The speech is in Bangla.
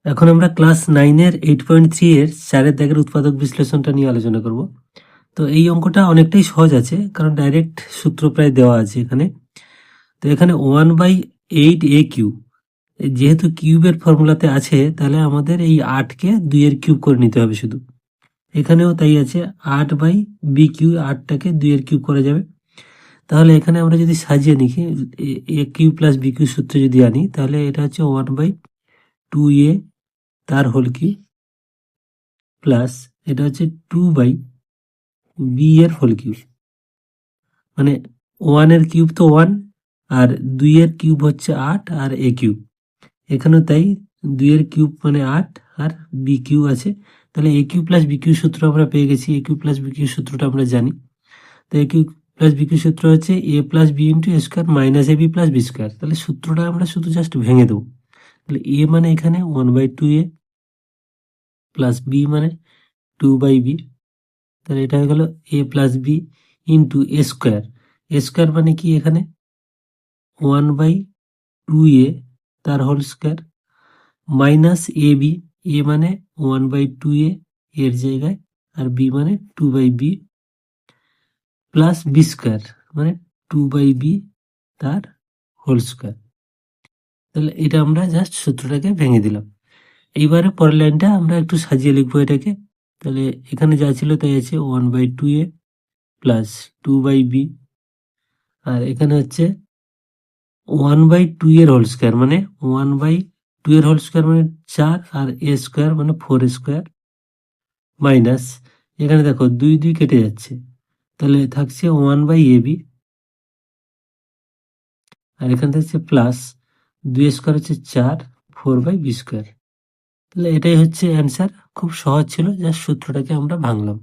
এখন আমরা ক্লাস 9-এর 8.3 এর 4-এর দাগের উৎপাদক বিশ্লেষণটা নিয়ে আলোচনা করব। তো এই অঙ্কটা অনেকটাই সহজ আছে, কারণ ডাইরেক্ট সূত্র প্রায় দেওয়া আছে এখানে। তো এখানে 1/8 a কিউ, যেহেতু কিউবের ফর্মুলাতে আছে, তাহলে আমাদের এই 8কে 2-এর কিউব করে নিতে হবে শুধু। এখানেও তাই আছে, 8/b কিউ, 8টাকে 2-এর কিউব করা যাবে। তাহলে এখানে আমরা যদি সাজিয়ে লিখি, a cube plus b cube সূত্র যদি আনি, তাহলে এটা হচ্ছে 1/2a তার হোল কিউব প্লাস এটা হচ্ছে 2/b এর হোল কিউব। মানে 1 এর কিউব তো 1, আর 2 এর কিউব হচ্ছে 8, আর a কিউব এখানেও তাই, 2 এর কিউব মানে 8, আর b কিউব আছে। তাহলে a cube plus b cube সূত্র আমরা পেয়ে গেছি। a cube plus b cube সূত্রটা আমরা জানি। তো a cube plus b cube সূত্র হচ্ছে a plus b into a square minus ab plus b square. তাহলে সূত্রটা আমরা শুধু জাস্ট ভেঙে দেবো। তাহলে a মানে এখানে 1/2a প্লাস b মানে 2/b। তাহলে এটা হয়ে গেল a plus b into a square. A square মানে কি, এখানে 1/2a তার whole square minus a b. A মানে 1/2a এর জায়গায়, আর বি মানে 2/b প্লাস বি স্কোয়ার মানে 2/b তার হোল স্কোয়ার। তাহলে এটা আমরা জাস্ট সূত্রটাকে ভেঙে দিলাম। এইবারে পরের লাইনটা আমরা একটু সাজিয়ে লিখবো এটাকে। তাহলে এখানে যা ছিল তাই আছে 1/2a প্লাস 2/b, আর এখানে হচ্ছে 1/2 এর হোল স্কোয়ার মানে 1/2 এর হোল স্কোয়ার মানে 4, আর a স্কোয়ার মানে 4 স্কোয়ার মাইনাস, এখানে দেখো 2 2 কেটে যাচ্ছে, তাহলে থাকছে 1/ab, আর এখানে থাকছে প্লাস 2 স্কোয়ার হচ্ছে 4, 4/b স্কোয়ার। তাহলে এটাই হচ্ছে অ্যান্সার। খুব সহজ ছিল, জাস্ট সূত্রটাকে আমরা ভাঙলাম।